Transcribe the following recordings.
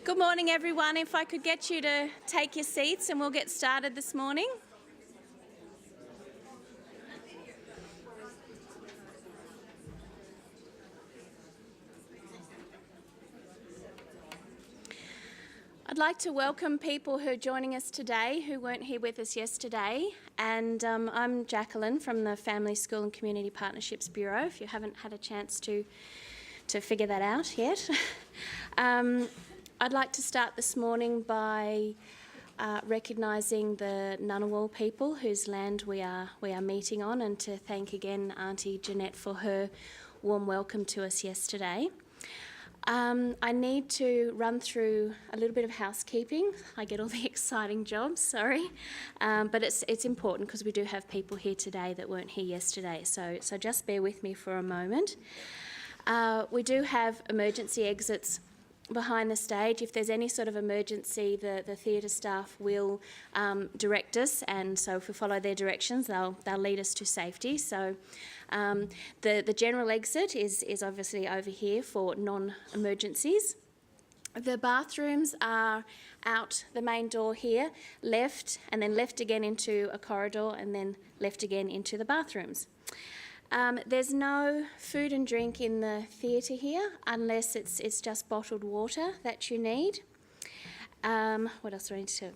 Good morning, everyone. If I could get you to take your seats and we'll get started this morning. I'd like to welcome people who are joining us today who weren't here with us yesterday. And I'm Jacqueline from the Family, School and Community Partnerships Bureau, if you haven't had a chance to figure that out yet. I'd like to start this morning by recognising the Ngunnawal people whose land we are meeting on, and to thank again Auntie Jeanette for her warm welcome to us yesterday. I need to run through a little bit of housekeeping. I get all the exciting jobs, sorry. But it's important because we do have people here today that weren't here yesterday, so just bear with me for a moment. We do have emergency exits behind the stage. If there's any sort of emergency, the theatre staff will direct us, and so if we follow their directions, they'll lead us to safety. So the general exit is obviously over here for non-emergencies. The bathrooms are out the main door here, left, and then left again into a corridor, and then left again into the bathrooms. There's no food and drink in the theatre here unless it's just bottled water that you need. What else do I need to tell?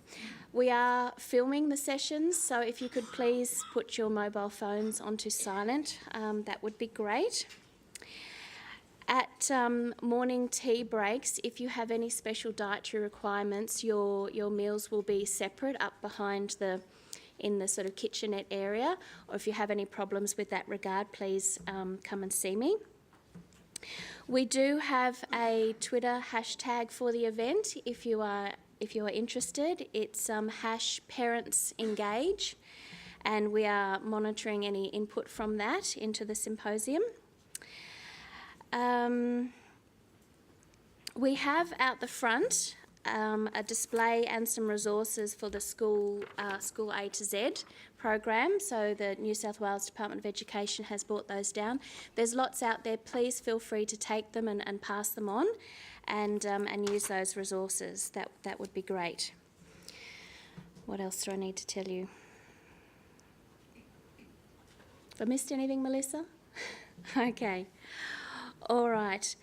We are filming the sessions, so if you could please put your mobile phones onto silent, that would be great. At morning tea breaks, if you have any special dietary requirements, your meals will be separate up behind in the sort of kitchenette area, or if you have any problems with that regard, please come and see me. We do have a Twitter hashtag for the event if you are interested. It's #ParentsEngage, and we are monitoring any input from that into the symposium. We have out the front a display and some resources for the School A to Z program. So the New South Wales Department of Education has brought those down. There's lots out there. Please feel free to take them and pass them on, and use those resources. That would be great. What else do I need to tell you? Have I missed anything, Melissa? Okay. All right.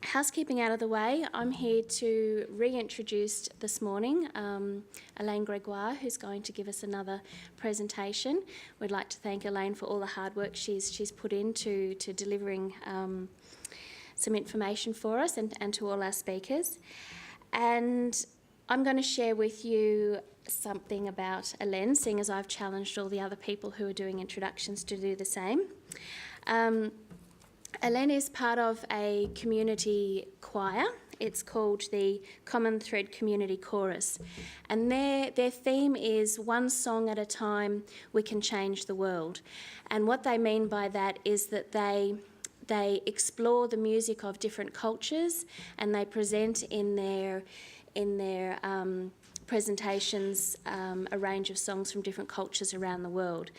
Housekeeping out of the way, I'm here to reintroduce this morning Elaine Gregoire, who's going to give us another presentation. We'd like to thank Elaine for all the hard work she's put into delivering some information for us and to all our speakers. And I'm going to share with you something about Elaine, seeing as I've challenged all the other people who are doing introductions to do the same. Elaine is part of a community choir. It's called the Common Thread Community Chorus. And their theme is one song at a time, we can change the world. And what they mean by that is that they explore the music of different cultures, and they present in their presentations a range of songs from different cultures around the world.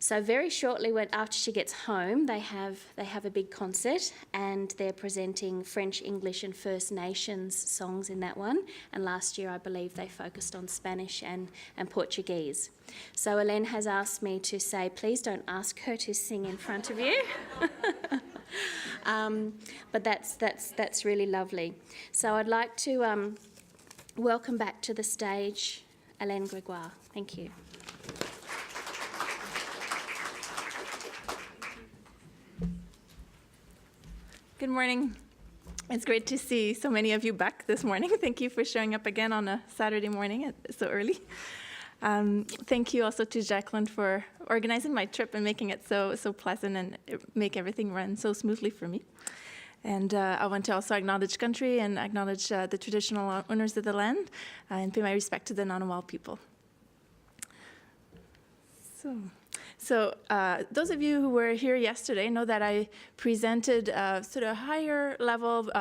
So very shortly, after she gets home, they have a big concert, and they're presenting French, English and First Nations songs in that one. And last year, I believe, they focused on Spanish and Portuguese. So Elaine has asked me to say, please don't ask her to sing in front of you. But that's really lovely. So I'd like to welcome back to the stage Elaine Gregoire. Thank you. Good morning. It's great to see so many of you back this morning. Thank you for showing up again on a Saturday morning so early. Thank you also to Jacqueline for organizing my trip and making it so pleasant and make everything run so smoothly for me. And I want to also acknowledge country and acknowledge the traditional owners of the land and pay my respect to the Ngunnawal people. So those of you who were here yesterday know that I presented sort of higher level,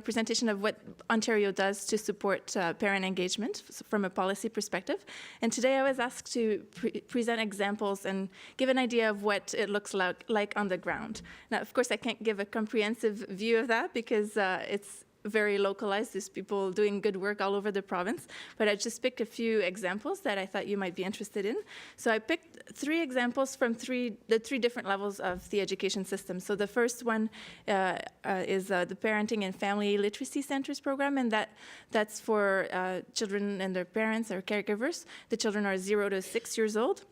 presentation of what Ontario does to support parent engagement from a policy perspective. And today I was asked to present examples and give an idea of what it looks like on the ground. Now, of course, I can't give a comprehensive view of that because it's very localized. There's people doing good work all over the province. But I just picked a few examples that I thought you might be interested in. So I picked 3 examples from the three different levels of the education system. So the first one is the Parenting and Family Literacy Centers program, and that's for children and their parents or caregivers. The children are 0 to 6 years old.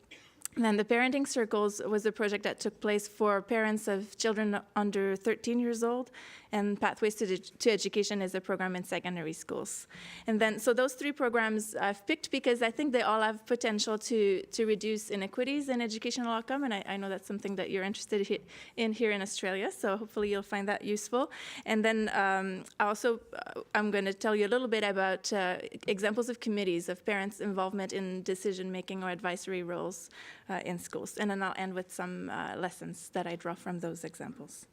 And then the Parenting Circles was a project that took place for parents of children under 13 years old, and Pathways to Education is a program in secondary schools. And then, so those 3 programs I've picked because I think they all have potential to reduce inequities in educational outcome, and I know that's something that you're interested in here in Australia, so hopefully you'll find that useful. And then I'm going to tell you a little bit about examples of committees of parents' involvement in decision-making or advisory roles in schools. And then I'll end with some lessons that I draw from those examples.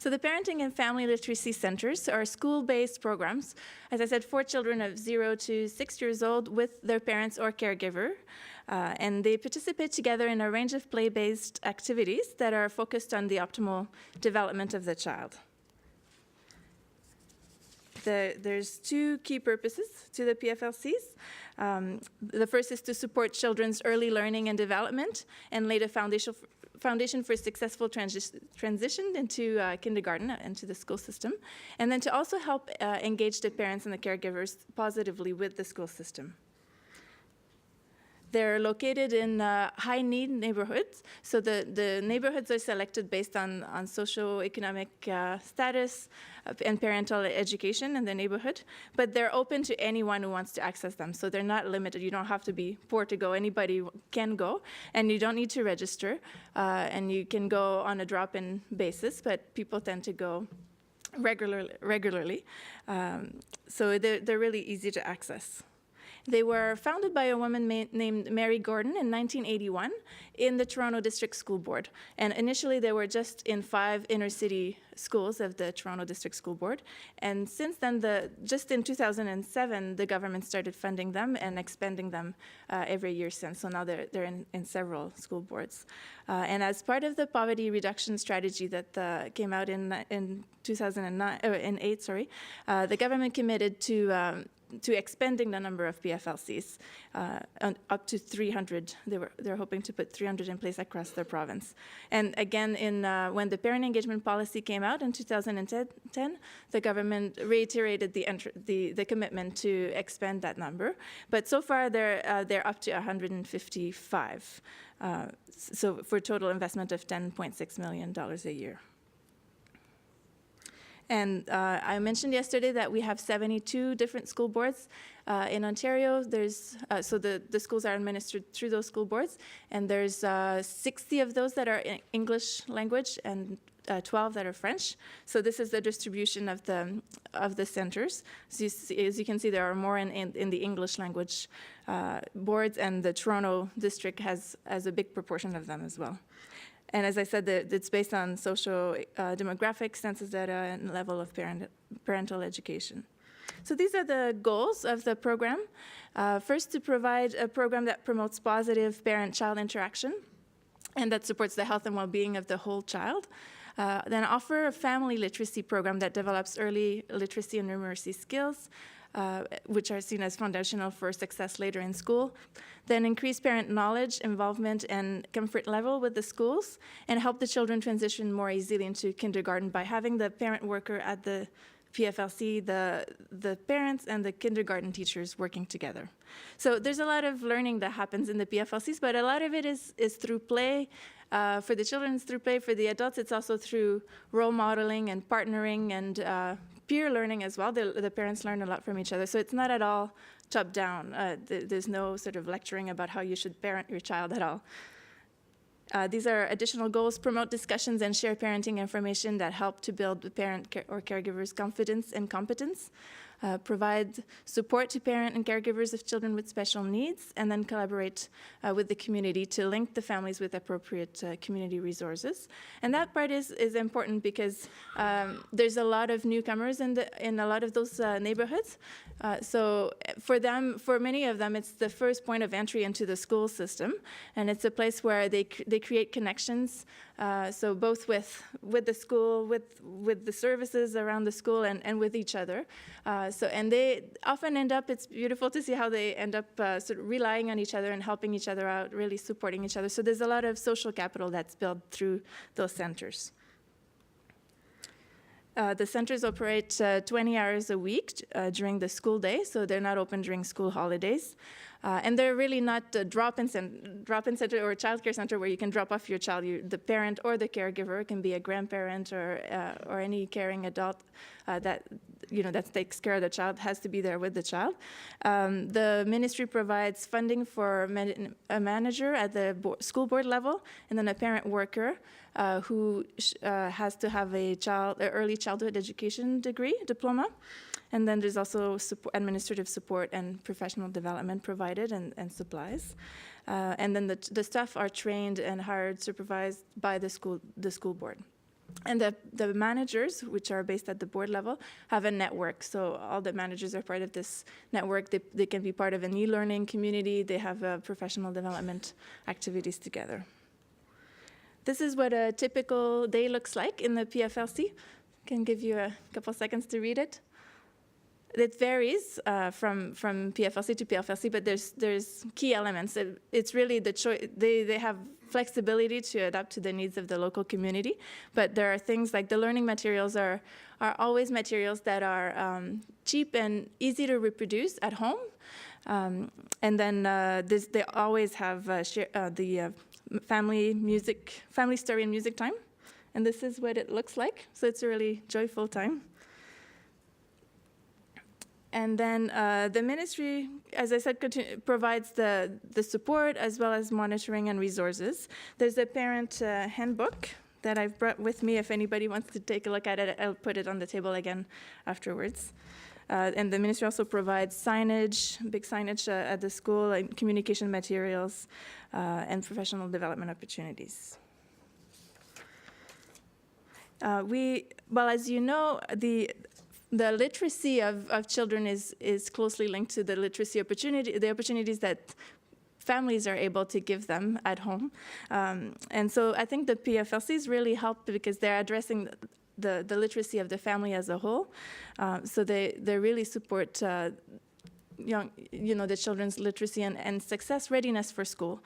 So the Parenting and Family Literacy Centers are school-based programs, as I said, for children of 0 to 6 years old with their parents or caregiver. And they participate together in a range of play-based activities that are focused on the optimal development of the child. There's 2 key purposes to the PFLCs. The first is to support children's early learning and development and lay the foundation for successful transition into kindergarten, into the school system, and then to also help engage the parents and the caregivers positively with the school system. They're located in high-need neighborhoods. So the neighborhoods are selected based on socioeconomic status and parental education in the neighborhood. But they're open to anyone who wants to access them. So they're not limited. You don't have to be poor to go. Anybody can go. And you don't need to register. And you can go on a drop-in basis. But people tend to go regularly. So they're really easy to access. They were founded by a woman named Mary Gordon in 1981 in the Toronto District School Board. And initially, they were just in 5 inner-city schools of the Toronto District School Board. And since then, just in 2007, the government started funding them and expanding them every year since. So now they're in several school boards. And as part of the poverty reduction strategy that came out in 2008, the government committed to expanding the number of PFLCs up to 300. They're hoping to put 300 in place across their province. And again, when the parent engagement policy came out in 2010, the government reiterated the commitment to expand that number. But so far, they're up to 155. So for a total investment of $10.6 million a year. And I mentioned yesterday that we have 72 different school boards in Ontario. So the schools are administered through those school boards, and there's 60 of those that are in English language and 12 that are French. So this is the distribution of the centers. So as you can see, there are more in the English language boards, and the Toronto district has a big proportion of them as well. And as I said, it's based on social demographics, census data, and level of parental education. So these are the goals of the program. First, to provide a program that promotes positive parent-child interaction and that supports the health and well-being of the whole child. Then offer a family literacy program that develops early literacy and numeracy skills, which are seen as foundational for success later in school. Then increase parent knowledge, involvement, and comfort level with the schools, and help the children transition more easily into kindergarten by having the parent worker at the PFLC, the parents, and the kindergarten teachers working together. So there's a lot of learning that happens in the PFLCs, but a lot of it is through play. For the children, it's through play. For the adults, it's also through role modeling and partnering and peer learning as well. The parents learn a lot from each other. So it's not at all top-down. There's no sort of lecturing about how you should parent your child at all. These are additional goals: promote discussions and share parenting information that help to build the parent or caregiver's confidence and competence. provide support to parent and caregivers of children with special needs, and then collaborate with the community to link the families with appropriate community resources. And that part is important because there's a lot of newcomers in a lot of those neighborhoods. So for many of them, it's the first point of entry into the school system, and it's a place where they create connections. So both with the school, with the services around the school, and with each other. And they often end up, it's beautiful to see how they end up sort of relying on each other and helping each other out, really supporting each other. So there's a lot of social capital that's built through those centers. The centers operate 20 hours a week during the school day, so they're not open during school holidays. And they're really not a drop-in center or a childcare center where you can drop off your child. The parent or the caregiver can be a grandparent or any caring adult that takes care of the child, has to be there with the child. The ministry provides funding for a manager at the school board level, and then a parent worker who has to have an early childhood education diploma. And then there's also administrative support and professional development provided and supplies. And then the staff are trained and hired, supervised by the school board. And the managers, which are based at the board level, have a network. So all the managers are part of this network. They can be part of an e-learning community. They have professional development activities together. This is what a typical day looks like in the PFLC. I can give you a couple seconds to read it. It varies from PFLC to PFLC, but there's key elements. It's really the choice. They have flexibility to adapt to the needs of the local community, but there are things like the learning materials are always materials that are cheap and easy to reproduce at home, and then they always have the family story and music time, and this is what it looks like. So it's a really joyful time. And then the ministry, as I said, provides the support as well as monitoring and resources. There's a parent handbook that I've brought with me. If anybody wants to take a look at it, I'll put it on the table again afterwards. And the ministry also provides signage, big signage at the school, and communication materials, and professional development opportunities. As you know, the literacy of children is closely linked to the literacy the opportunities that families are able to give them at home. And so I think the PFLCs really help because they're addressing the literacy of the family as a whole. So they really support the children's literacy and success readiness for school.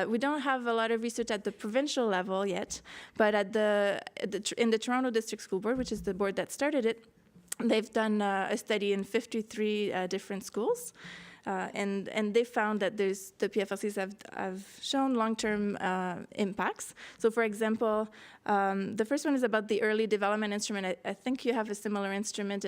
We don't have a lot of research at the provincial level yet, but in the Toronto District School Board, which is the board that started it, they've done a study in 53 different schools, and they found that the PFLCs have shown long-term impacts. So, for example, the first one is about the early development instrument. I think you have a similar instrument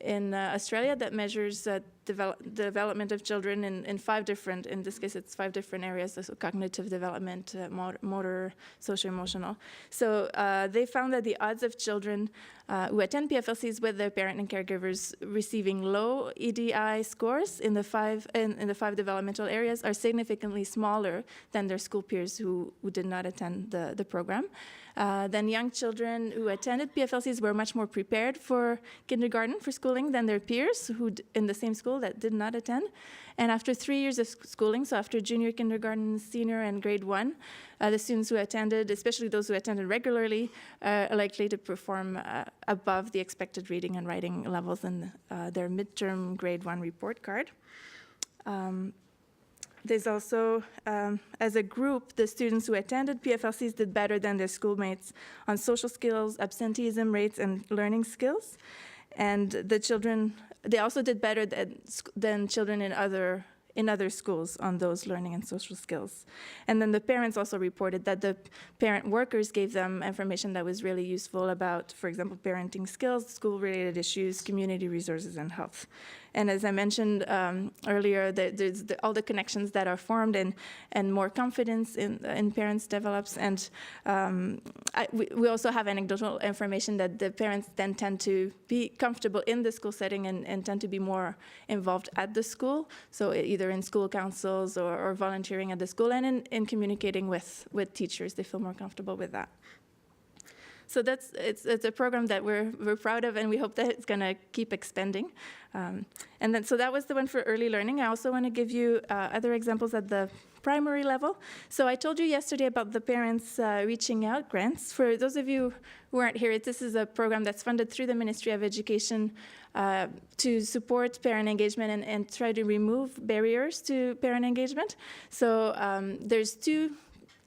in Australia that measures development of children in 5 different, in this case it's 5 different areas, so cognitive development, motor, socio-emotional. So they found that the odds of children who attend PFLCs with their parent and caregivers receiving low EDI scores in the 5 developmental areas are significantly smaller than their school peers who did not attend the program. Then young children who attended PFLCs were much more prepared for kindergarten, for schooling, than their peers who in the same school that did not attend. And after 3 years of schooling, so after junior kindergarten, senior, and grade 1, the students who attended, especially those who attended regularly, are likely to perform above the expected reading and writing levels in their midterm grade 1 report card. There's also, as a group, the students who attended PFLCs did better than their schoolmates on social skills, absenteeism rates, and learning skills. And the children, they also did better than children in other schools on those learning and social skills. And then the parents also reported that the parent workers gave them information that was really useful about, for example, parenting skills, school-related issues, community resources, and health. And as I mentioned earlier, there's all the connections that are formed, and more confidence in parents develops. And we also have anecdotal information that the parents then tend to be comfortable in the school setting and tend to be more involved at the school. So either in school councils or volunteering at the school, and in communicating with teachers, they feel more comfortable with that. So it's a program that we're proud of, and we hope that it's going to keep expanding. And then so that was the one for early learning. I also want to give you other examples at the primary level. So I told you yesterday about the parents reaching out grants. For those of you who aren't here, this is a program that's funded through the Ministry of Education to support parent engagement and try to remove barriers to parent engagement. So there's two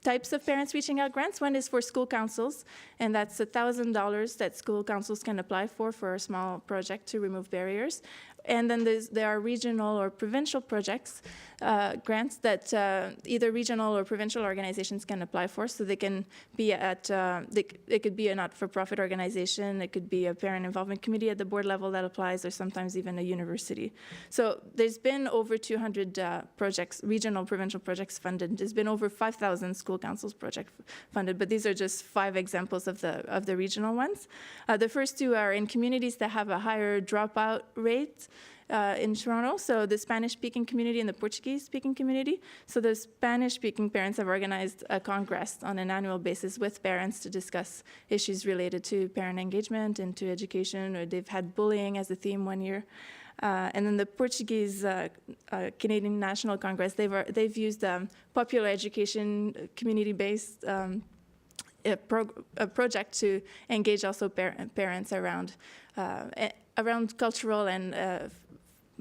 types of parents reaching out grants. One is for school councils, and that's $1,000 that school councils can apply for a small project to remove barriers. And then there are regional or provincial projects, grants that either regional or provincial organizations can apply for. So they can be it could be a not-for-profit organization, it could be a parent involvement committee at the board level that applies, or sometimes even a university. So there's been over 200 projects, regional, provincial projects funded. There's been over 5,000 school councils project funded, but these are just 5 examples of the regional ones. The first 2 are in communities that have a higher dropout rate in Toronto, so the Spanish-speaking community and the Portuguese-speaking community. So the Spanish-speaking parents have organized a congress on an annual basis with parents to discuss issues related to parent engagement and to education, or they've had bullying as a theme one year. And then the Portuguese Canadian National Congress, they've used popular education community-based a project to engage also parents around cultural and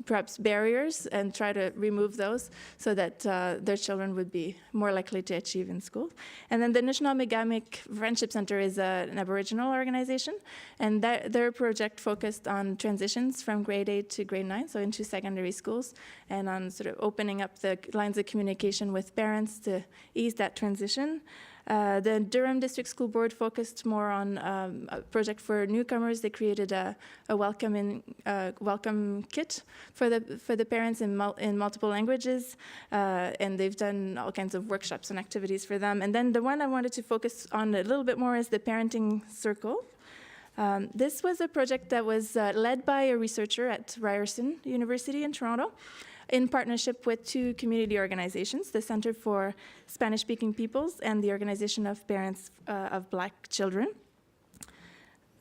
perhaps barriers, and try to remove those so that their children would be more likely to achieve in school. And then the Anishinaabe Friendship Center is an Aboriginal organization, and their project focused on transitions from grade 8 to grade 9, so into secondary schools, and on sort of opening up the lines of communication with parents to ease that transition. The Durham District School Board focused more on a project for newcomers. They created a welcome kit for the parents in multiple languages, and they've done all kinds of workshops and activities for them. And then the one I wanted to focus on a little bit more is the Parenting Circle. This was a project that was led by a researcher at Ryerson University in Toronto, in partnership with 2 community organizations, the Center for Spanish-Speaking Peoples and the Organization of Parents of Black Children.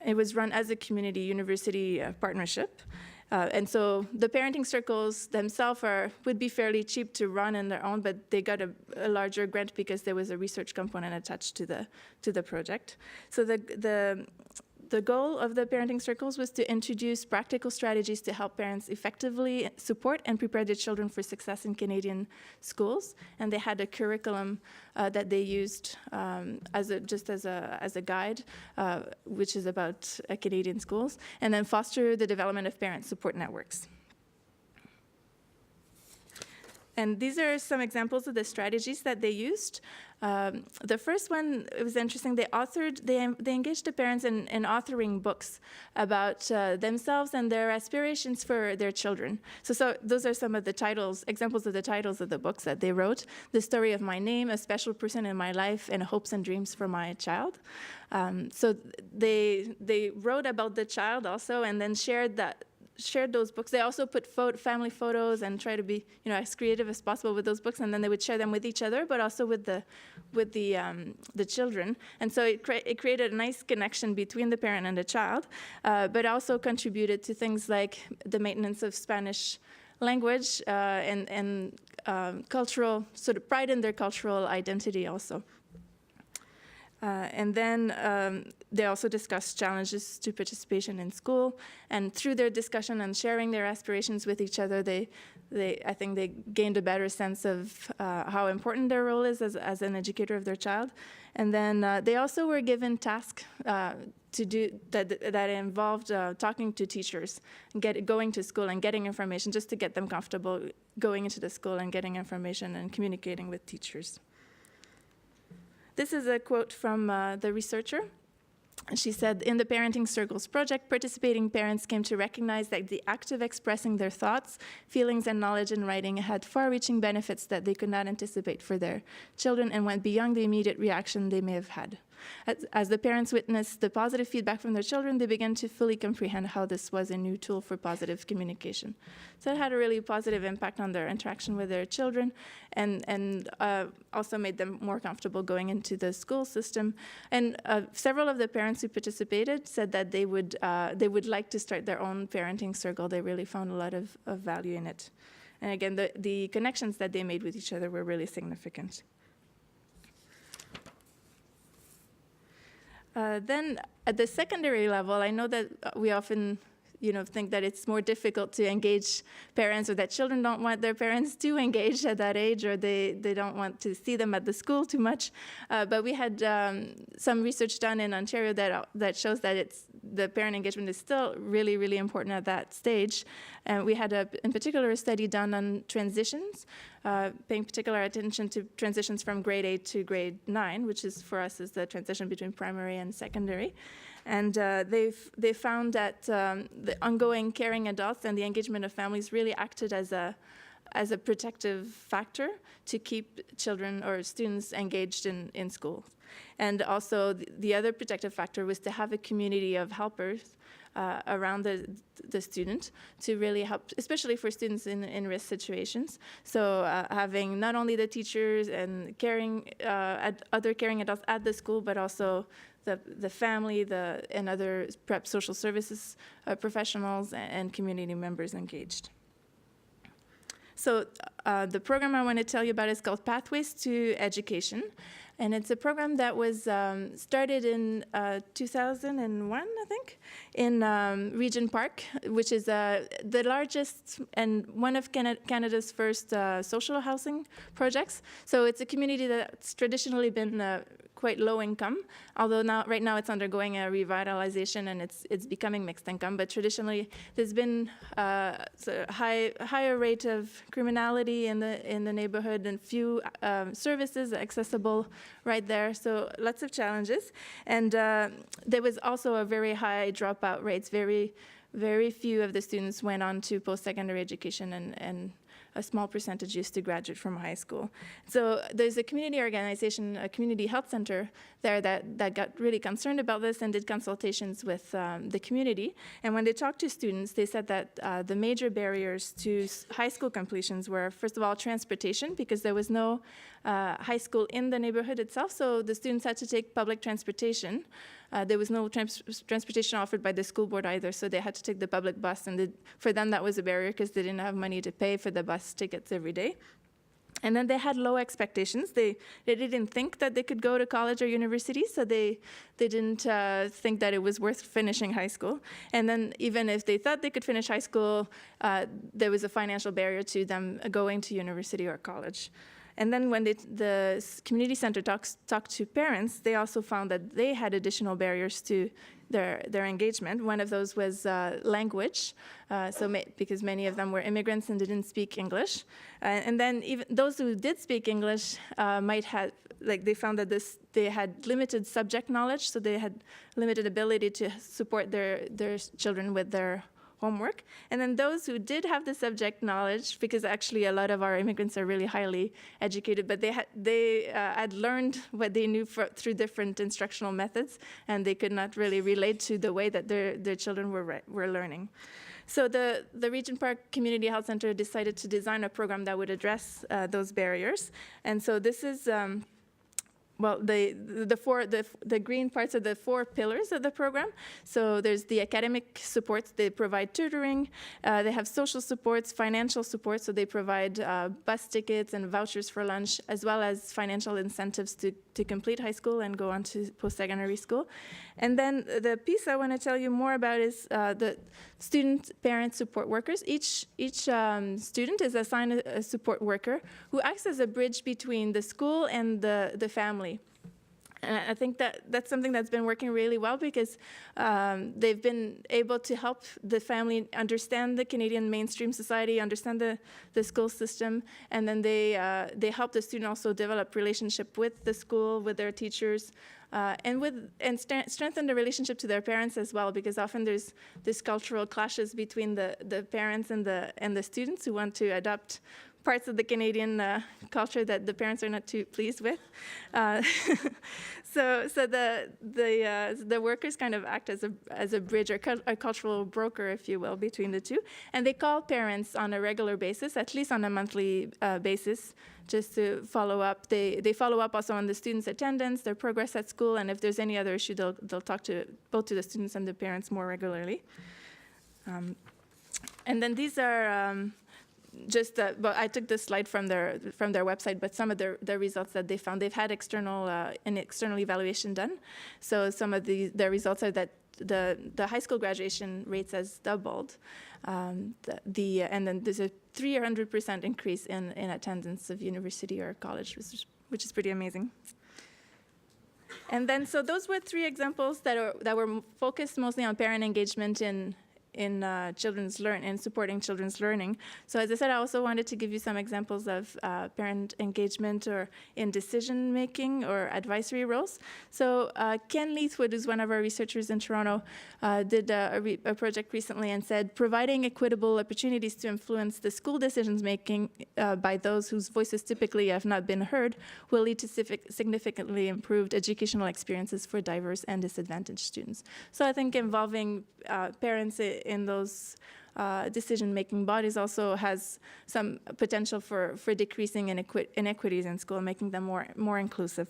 It was run as a community university partnership. And so the parenting circles themselves would be fairly cheap to run on their own, but they got a larger grant because there was a research component attached to the project. So the goal of the parenting circles was to introduce practical strategies to help parents effectively support and prepare their children for success in Canadian schools. And they had a curriculum that they used as a guide, which is about Canadian schools, and then foster the development of parent support networks. And these are some examples of the strategies that they used. The first one, it was interesting. They engaged the parents in authoring books about themselves and their aspirations for their children. So those are some of the examples of the titles of the books that they wrote: "The Story of My Name," "A Special Person in My Life," and "Hopes and Dreams for My Child." So they wrote about the child also, and then shared those books. They also put family photos and try to be, as creative as possible with those books, and then they would share them with each other, but also with the children. And so it created a nice connection between the parent and the child, but also contributed to things like the maintenance of Spanish language and cultural, sort of pride in their cultural identity also. And then they also discussed challenges to participation in school, and through their discussion and sharing their aspirations with each other, I think they gained a better sense of how important their role is as an educator of their child. And then they also were given tasks to do that involved talking to teachers, going to school and getting information, just to get them comfortable going into the school and getting information and communicating with teachers. This is a quote from the researcher. She said, in the Parenting Circles project, participating parents came to recognize that the act of expressing their thoughts, feelings, and knowledge in writing had far-reaching benefits that they could not anticipate for their children and went beyond the immediate reaction they may have had. As the parents witnessed the positive feedback from their children, they began to fully comprehend how this was a new tool for positive communication. So it had a really positive impact on their interaction with their children, and also made them more comfortable going into the school system. And several of the parents who participated said that they would like to start their own parenting circle. They really found a lot of value in it. And again, the connections that they made with each other were really significant. Then at the secondary level, I know that we often think that it's more difficult to engage parents, or that children don't want their parents to engage at that age, or they don't want to see them at the school too much. But we had some research done in Ontario that shows that the parent engagement is still really, really important at that stage. And we had in particular a study done on transitions, paying particular attention to transitions from grade 8 to grade 9, which is for us is the transition between primary and secondary. And they found that the ongoing caring adults and the engagement of families really acted as a protective factor to keep children or students engaged in school. And also the other protective factor was to have a community of helpers around the student to really help, especially for students in risk situations. So having not only the teachers and other caring adults at the school, but also the family, and other perhaps social services professionals and community members engaged. So the program I want to tell you about is called Pathways to Education. And it's a program that was started in 2001, I think, in Regent Park, which is the largest and one of Canada's first social housing projects. So it's a community that's traditionally been quite low income, although right now it's undergoing a revitalization and it's becoming mixed income. But traditionally, there's been a higher rate of criminality in the neighborhood and few services accessible right there. So lots of challenges, and there was also a very high dropout rates. Very, very few of the students went on to post-secondary education, and a small percentage used to graduate from high school. So there's a community organization, a community health center there that got really concerned about this and did consultations with the community. And when they talked to students, they said that the major barriers to high school completions were, first of all, transportation, because there was no high school in the neighborhood itself, so the students had to take public transportation. There was no transportation offered by the school board either, so they had to take the public bus, and for them that was a barrier because they didn't have money to pay for the bus tickets every day. And then they had low expectations. They didn't think that they could go to college or university, so they didn't think that it was worth finishing high school. And then even if they thought they could finish high school, there was a financial barrier to them going to university or college. And then when the community center talked to parents, they also found that they had additional barriers to their engagement. One of those was language, because many of them were immigrants and didn't speak English. And then even those who did speak English might have, they found that they had limited subject knowledge, so they had limited ability to support their children with their homework. And then those who did have the subject knowledge, because actually a lot of our immigrants are really highly educated, but they had learned what they knew through different instructional methods, and they could not really relate to the way that their children were learning. So the Regent Park Community Health Center decided to design a program that would address those barriers. And so this is the green parts are the 4 pillars of the program. So there's the academic supports. They provide tutoring. They have social supports, financial support. So they provide bus tickets and vouchers for lunch, as well as financial incentives to complete high school and go on to post-secondary school. And then the piece I want to tell you more about is the student parent support workers. Each student is assigned a support worker who acts as a bridge between the school and the family. And I think that's something that's been working really well because they've been able to help the family understand the Canadian mainstream society, understand the school system, and then they help the student also develop relationship with the school, with their teachers, and strengthen the relationship to their parents as well, because often there's this cultural clashes between the parents and the students who want to adopt parts of the Canadian culture that the parents are not too pleased with. So the workers kind of act as a bridge or a cultural broker, if you will, between the two. And they call parents on a regular basis, at least on a monthly basis, just to follow up. They follow up also on the students' attendance, their progress at school, and if there's any other issue, they'll talk to both to the students and the parents more regularly. And then these are well, I took this slide from their website, but some of their results that they found, they've had an external evaluation done. So some of their results are that the high school graduation rates has doubled, and then there's a 300% increase in attendance of university or college, which is pretty amazing. And then, so those were 3 examples that were focused mostly on parent engagement in supporting children's learning. So as I said, I also wanted to give you some examples of parent engagement or in decision making or advisory roles. So Ken Leithwood, who's one of our researchers in Toronto, did a project recently and said, providing equitable opportunities to influence the school decisions making by those whose voices typically have not been heard will lead to significantly improved educational experiences for diverse and disadvantaged students. So I think involving parents in those decision-making bodies also has some potential for decreasing inequities in school, making them more inclusive.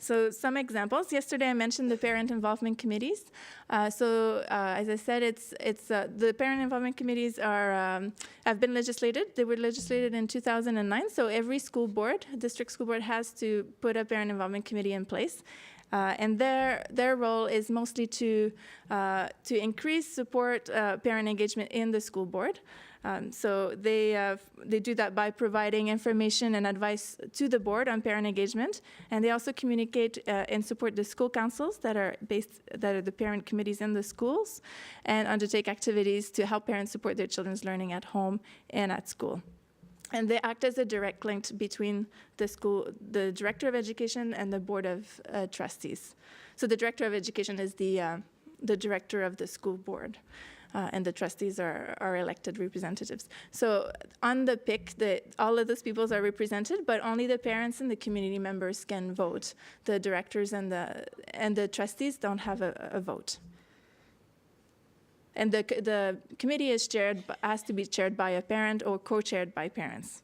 So some examples. Yesterday I mentioned the parent involvement committees. As I said, the parent involvement committees have been legislated. They were legislated in 2009. So every school board, district school board, has to put a parent involvement committee in place. And their role is mostly to increase support parent engagement in the school board. So they do that by providing information and advice to the board on parent engagement, and they also communicate and support the school councils that are the parent committees in the schools, and undertake activities to help parents support their children's learning at home and at school. And they act as a direct link between the director of education and the board of trustees. So the director of education is the director of the school board, and the trustees are elected representatives. So on the PIC, all of those people are represented, but only the parents and the community members can vote. The directors and the trustees don't have a vote. And the committee has to be chaired by a parent or co-chaired by parents.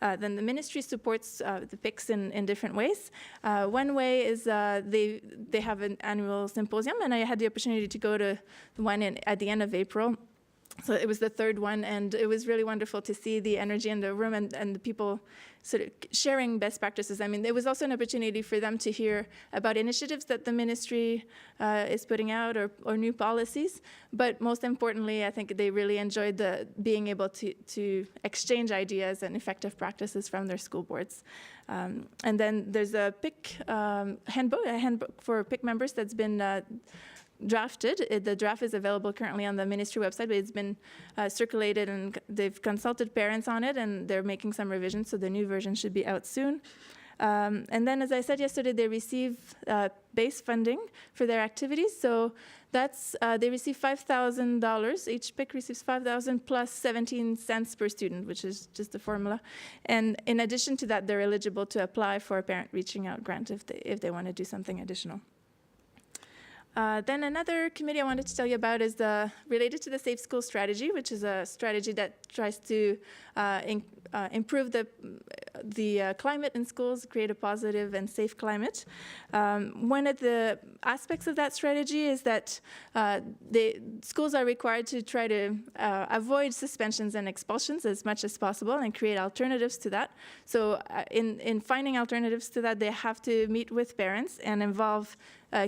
Then the ministry supports the PICs in different ways. One way is they have an annual symposium, and I had the opportunity to go to one at the end of April. So it was the 3rd one, and it was really wonderful to see the energy in the room and the people sort of sharing best practices. I mean, it was also an opportunity for them to hear about initiatives that the ministry is putting out or new policies. But most importantly, I think they really enjoyed being able to exchange ideas and effective practices from their school boards. And then there's a PIC handbook for PIC members that's been drafted. The draft is available currently on the ministry website, but it's been circulated, and they've consulted parents on it, and they're making some revisions, so the new version should be out soon. And then, as I said yesterday, they receive base funding for their activities. So that's they receive $5,000. Each PIC receives $5,000 plus 17 cents per student, which is just the formula. And in addition to that, they're eligible to apply for a parent reaching out grant if they want to do something additional. Then another committee I wanted to tell you about is related to the Safe School Strategy, which is a strategy that tries to improve the climate in schools, create a positive and safe climate. One of the aspects of that strategy is that the schools are required to try to avoid suspensions and expulsions as much as possible and create alternatives to that. So in finding alternatives to that, they have to meet with parents and involve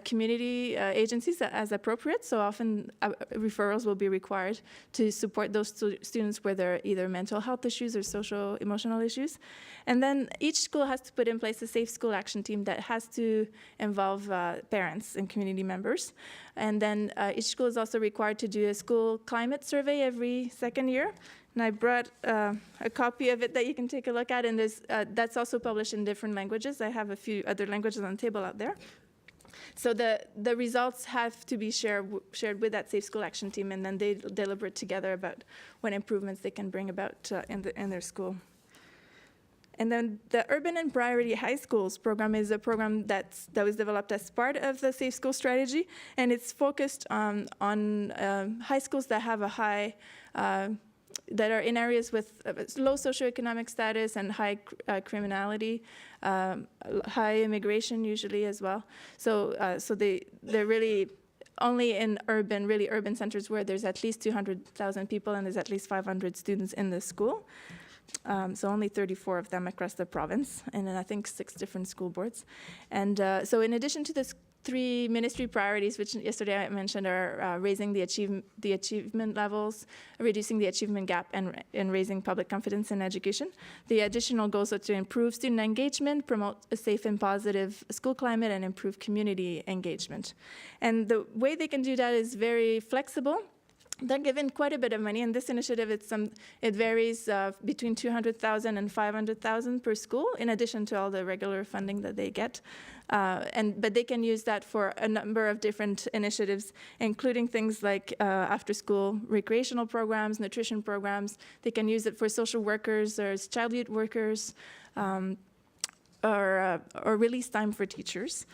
community agencies as appropriate. So often referrals will be required to support those students where there are either mental health issues or social emotional issues. And then each school has to put in place a safe school action team that has to involve parents and community members. And then each school is also required to do a school climate survey every second year. And I brought a copy of it that you can take a look at, and that's also published in different languages. I have a few other languages on the table out there. So the results have to be shared with that Safe School Action Team, and then they deliberate together about what improvements they can bring about in their school. And then the Urban and Priority High Schools program is a program that was developed as part of the Safe School Strategy, and it's focused on high schools that have a high that are in areas with low socioeconomic status and high criminality, high immigration usually as well. So they're really only in really urban centers where there's at least 200,000 people and there's at least 500 students in the school. So only 34 of them across the province, and then I think 6 different school boards. And so in addition to this 3 ministry priorities, which yesterday I mentioned, are raising the achievement levels, reducing the achievement gap, and raising public confidence in education. The additional goals are to improve student engagement, promote a safe and positive school climate, and improve community engagement. And the way they can do that is very flexible. They're given quite a bit of money. In this initiative, it varies between 200,000 and 500,000 per school, in addition to all the regular funding that they get. But they can use that for a number of different initiatives, including things like after-school recreational programs, nutrition programs. They can use it for social workers or child youth workers, or release time for teachers.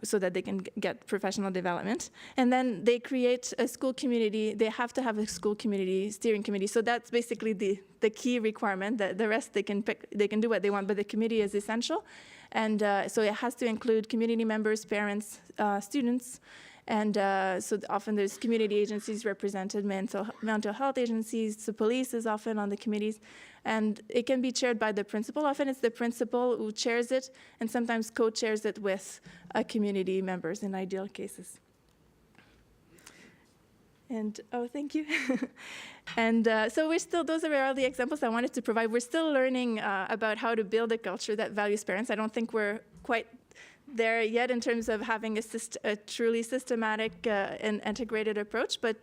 So that they can get professional development. And then they create a school community. They have to have a school community steering committee. So that's basically the key requirement. The rest they can do what they want, but the committee is essential. And so it has to include community members, parents, students. And so often there's community agencies represented, mental health agencies, the police is often on the committees. And it can be chaired by the principal. Often it's the principal who chairs it, and sometimes co-chairs it with community members in ideal cases. And, oh, thank you. And so those are all the examples I wanted to provide. We're still learning about how to build a culture that values parents. I don't think we're quite there yet in terms of having a truly systematic and integrated approach, but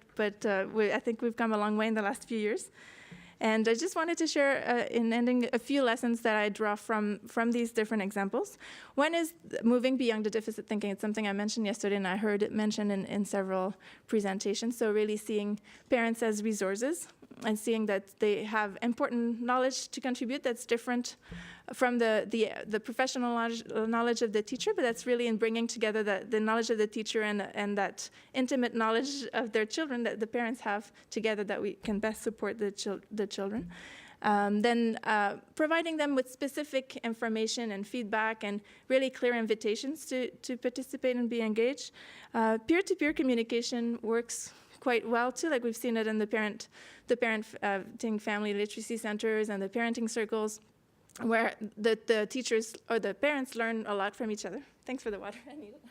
I think we've come a long way in the last few years. And I just wanted to share, in ending, a few lessons that I draw from these different examples. One is moving beyond the deficit thinking. It's something I mentioned yesterday, and I heard it mentioned in several presentations. So really seeing parents as resources and seeing that they have important knowledge to contribute that's different from the professional knowledge of the teacher, but that's really in bringing together the knowledge of the teacher and that intimate knowledge of their children that the parents have together, that we can best support the children. Then providing them with specific information and feedback and really clear invitations to participate and be engaged. Peer-to-peer communication works quite well too, like we've seen it in the parenting family literacy centers and the parenting circles, where the teachers or the parents learn a lot from each other. Thanks for the water, I need it.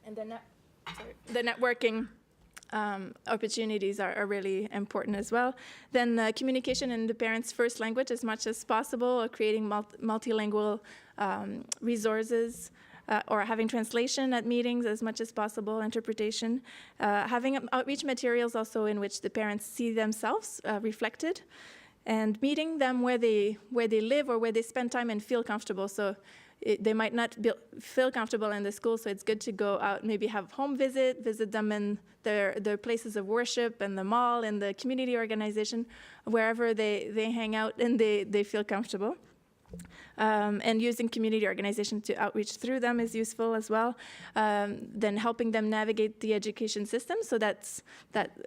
And the networking opportunities are really important as well. Then communication in the parents' first language as much as possible, or creating multilingual resources, or having translation at meetings as much as possible, interpretation. Having outreach materials also in which the parents see themselves reflected, and meeting them where they live or where they spend time and feel comfortable. So they might not feel comfortable in the school, so it's good to go out, maybe have home visit them in their places of worship, in the mall, in the community organization, wherever they hang out and they feel comfortable. And using community organization to outreach through them is useful as well. Then helping them navigate the education system, so that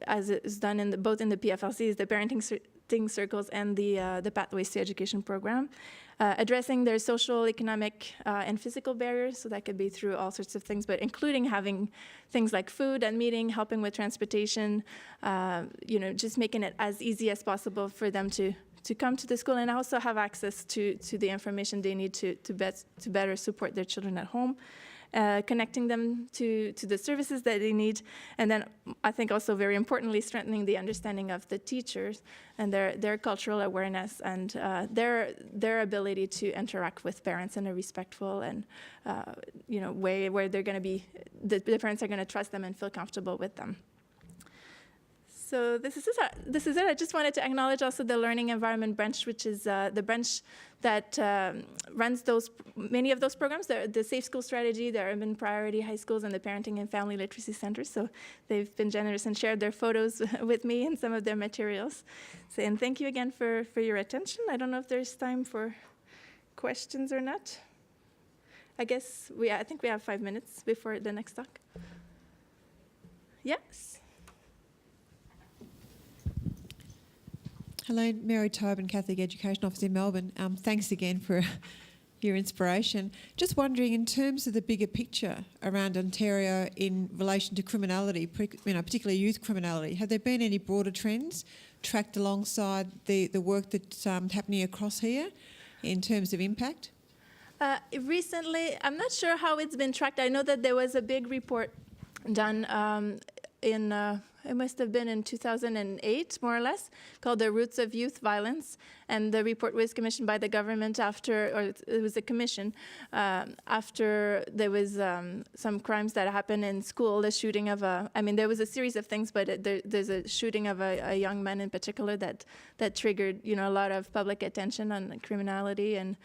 as is done both in the PFLCs, the parenting circles, and the Pathways to Education program. Addressing their social, economic, and physical barriers, so that could be through all sorts of things, but including having things like food and meeting, helping with transportation, just making it as easy as possible for them to come to the school and also have access to the information they need to better support their children at home. connecting them to the services that they need, and then I think also very importantly strengthening the understanding of the teachers and their cultural awareness and their ability to interact with parents in a respectful and way where they're going to be the parents are going to trust them and feel comfortable with them. So this is it. I just wanted to acknowledge also the Learning Environment Branch, which is the branch that runs many of those programs, the Safe School Strategy, the Urban Priority High Schools, and the Parenting and Family Literacy Centers. So they've been generous and shared their photos with me and some of their materials. So, and thank you again for your attention. I don't know if there's time for questions or not. I think we have 5 minutes before the next talk. Yes. Hello, Mary Tobin, Catholic Education Officer in Melbourne. Thanks again for your inspiration. Just wondering, in terms of the bigger picture around Ontario in relation to criminality, particularly youth criminality, have there been any broader trends tracked alongside the work that's happening across here in terms of impact? Recently, I'm not sure how it's been tracked. I know that there was a big report done it must have been in 2008, more or less, called The Roots of Youth Violence. And the report was commissioned by the government it was a commission, after there was some crimes that happened in school, the shooting of there was a series of things, but there's a shooting of a young man in particular that triggered, a lot of public attention on criminality and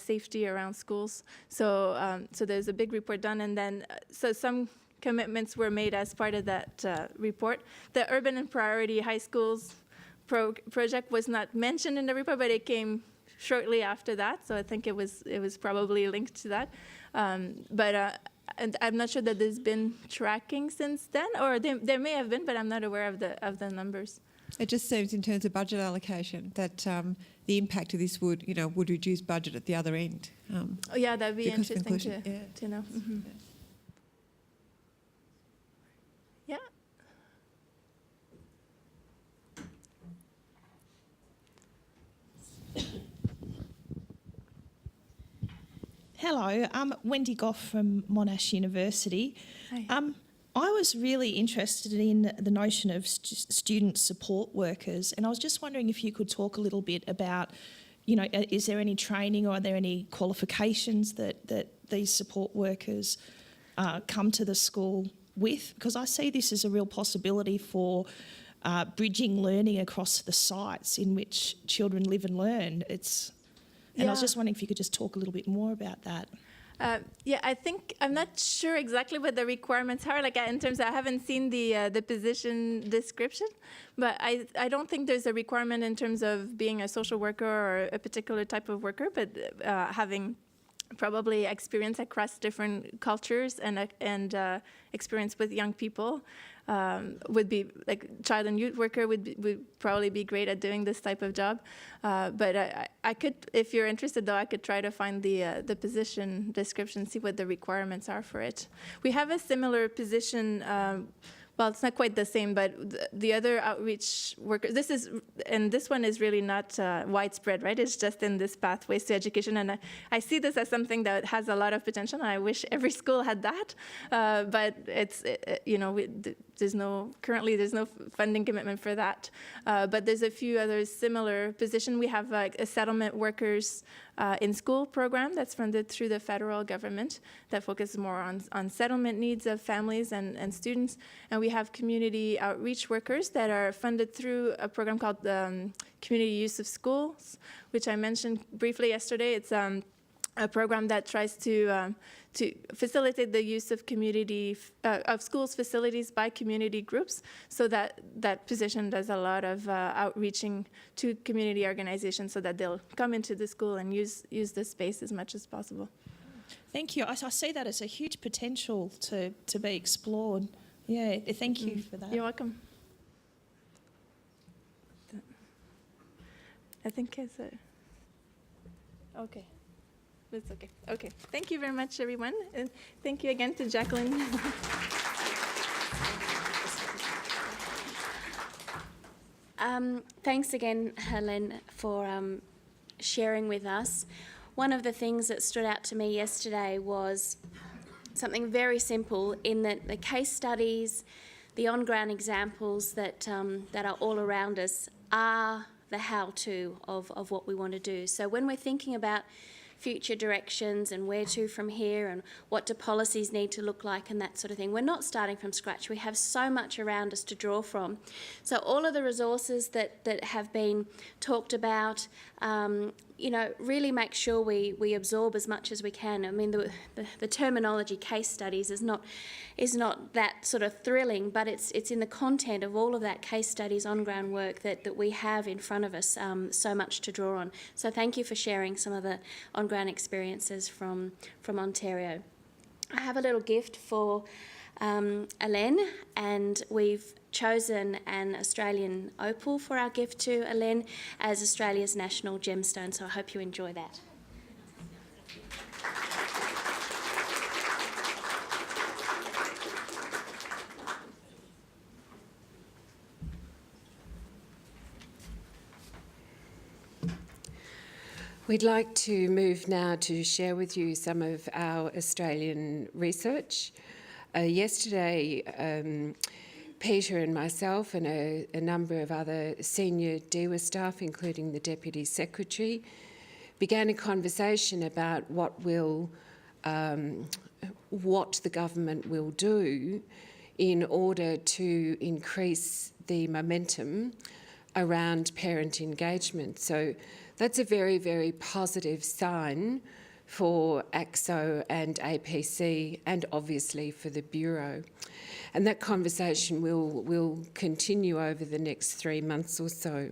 safety around schools. So there's a big report done, and then some commitments were made as part of that report. The Urban and Priority High Schools project was not mentioned in the report, but it came shortly after that. So I think it was probably linked to that. And I'm not sure that there's been tracking since then, or there may have been, but I'm not aware of the numbers. It just seems, in terms of budget allocation, that the impact of this would reduce budget at the other end. That'd be interesting to know. Mm-hmm. Yeah. Hello, I'm Wendy Goff from Monash University. Hi. I was really interested in the notion of student support workers, and I was just wondering if you could talk a little bit about, is there any training or are there any qualifications that these support workers come to the school with? Because I see this as a real possibility for bridging learning across the sites in which children live and learn. I was just wondering if you could just talk a little bit more about that. I think I'm not sure exactly what the requirements are. In terms of, I haven't seen the position description, but I don't think there's a requirement in terms of being a social worker or a particular type of worker, but having probably experience across different cultures and experience with young people would be, child and youth worker would probably be great at doing this type of job. But I could, if you're interested though, I could try to find the position description, see what the requirements are for it. We have a similar position. Well, it's not quite the same, but the other outreach workers, this one is really not widespread, right? It's just in this Pathways to Education, and I see this as something that has a lot of potential, and I wish every school had that, but there's no funding commitment for that. But there's a few other similar positions. We have a settlement workers in school program that's funded through the federal government that focuses more on settlement needs of families and students. And we have community outreach workers that are funded through a program called Community Use of Schools, which I mentioned briefly yesterday. It's a program that tries to facilitate the use of of schools facilities by community groups. So that position does a lot of outreaching to community organizations so that they'll come into the school and use the space as much as possible. Thank you. I see that as a huge potential to be explored. Yeah, thank you for that. You're welcome. I think it's okay. That's okay. Okay. Thank you very much, everyone. And thank you again to Jacqueline. Thanks again, Helen, for sharing with us. One of the things that stood out to me yesterday was something very simple in that the case studies, the on-ground examples that are all around us are the how-to of what we want to do. So when we're thinking about future directions and where to from here and what do policies need to look like and that sort of thing, we're not starting from scratch. We have so much around us to draw from. So all of the resources that have been talked about, really make sure we absorb as much as we can. I mean, the terminology case studies is not that sort of thrilling, but it's in the content of all of that case studies, on-ground work that we have in front of us, so much to draw on. So thank you for sharing some of the on-ground experiences from Ontario. I have a little gift for Elaine, and we've chosen an Australian opal for our gift to Elaine as Australia's national gemstone, so I hope you enjoy that. We'd like to move now to share with you some of our Australian research. Yesterday, Peter and myself and a number of other senior DEWA staff, including the Deputy Secretary, began a conversation about what the government will do in order to increase the momentum around parent engagement. So that's a very, very positive sign for ACSO and APC, and obviously for the Bureau. And that conversation will continue over the next 3 months or so.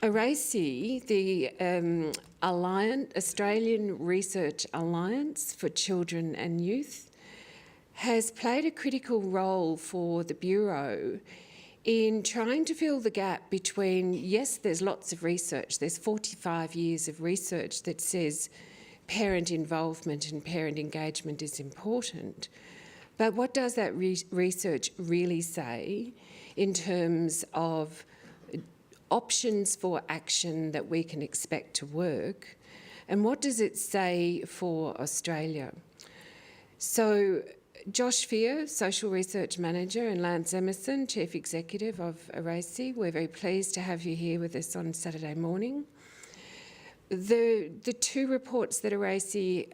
ARACI, the Australian Research Alliance for Children and Youth, has played a critical role for the Bureau in trying to fill the gap between, yes, there's lots of research, there's 45 years of research that says parent involvement and parent engagement is important. But what does that research really say in terms of options for action that we can expect to work? And what does it say for Australia? So Josh Fear, Social Research Manager, and Lance Emerson, Chief Executive of ARACI, we're very pleased to have you here with us on Saturday morning. The two reports that ARACI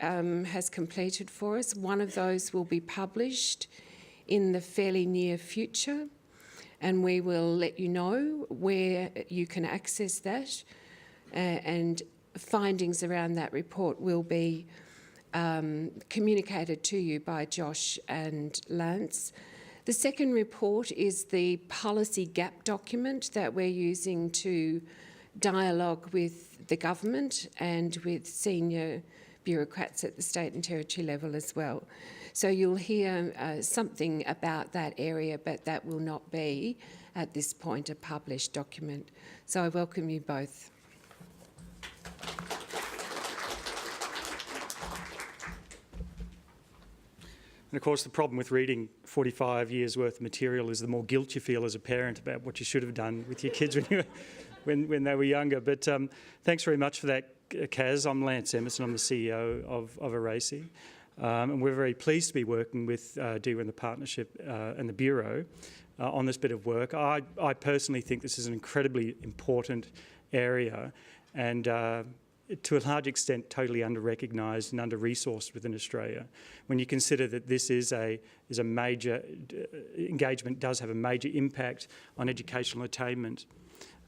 has completed for us, one of those will be published in the fairly near future, and we will let you know where you can access that, and findings around that report will be communicated to you by Josh and Lance. The second report is the policy gap document that we're using to dialogue with the government and with senior bureaucrats at the state and territory level as well. So you'll hear something about that area, but that will not be, at this point, a published document. So I welcome you both. And of course, the problem with reading 45 years worth of material is the more guilt you feel as a parent about what you should have done with your kids when they were younger. But thanks very much for that, Kaz. I'm Lance Emerson. I'm the CEO of ARACI. And we're very pleased to be working with DEWA and the Partnership and the Bureau on this bit of work. I personally think this is an incredibly important area, and to a large extent totally under-recognised and under-resourced within Australia. When you consider that this is a major engagement, does have a major impact on educational attainment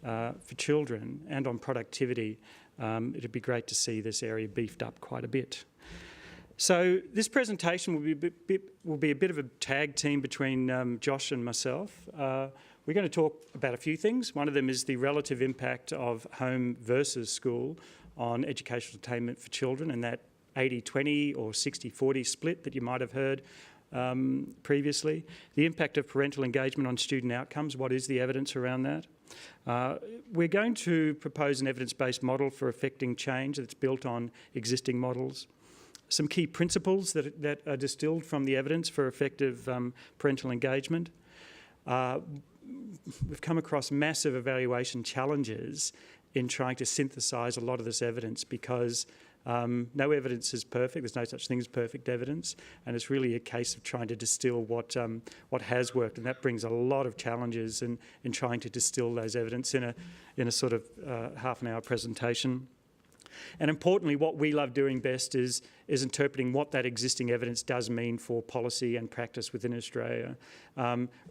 for children and on productivity, it'd be great to see this area beefed up quite a bit. So this presentation will be a bit of a tag team between Josh and myself. We're going to talk about a few things. One of them is the relative impact of home versus school on educational attainment for children, and that 80-20 or 60-40 split that you might have heard previously. The impact of parental engagement on student outcomes, what is the evidence around that? We're going to propose an evidence-based model for effecting change that's built on existing models. Some key principles that are distilled from the evidence for effective parental engagement. We've come across massive evaluation challenges in trying to synthesise a lot of this evidence because No evidence is perfect. There's no such thing as perfect evidence, and it's really a case of trying to distill what has worked, and that brings a lot of challenges in trying to distill those evidence in a sort of half an hour presentation. And importantly, what we love doing best is interpreting what that existing evidence does mean for policy and practice within Australia.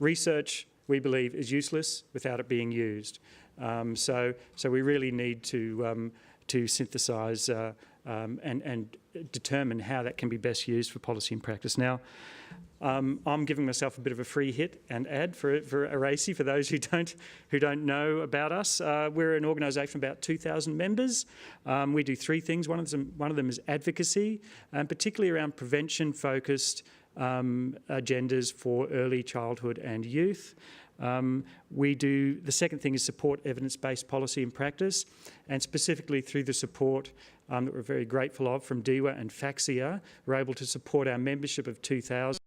Research, we believe, is useless without it being used. So we really need to synthesise and determine how that can be best used for policy and practice. Now, I'm giving myself a bit of a free hit and ad for ARACI for those who don't know about us. We're an organisation of about 2,000 members. We do three things. One of them is advocacy, and particularly around prevention-focused agendas for early childhood and youth. The second thing is support evidence-based policy and practice, and specifically through the support that we're very grateful of from DEWA and FAXIA, we're able to support our membership of 2,000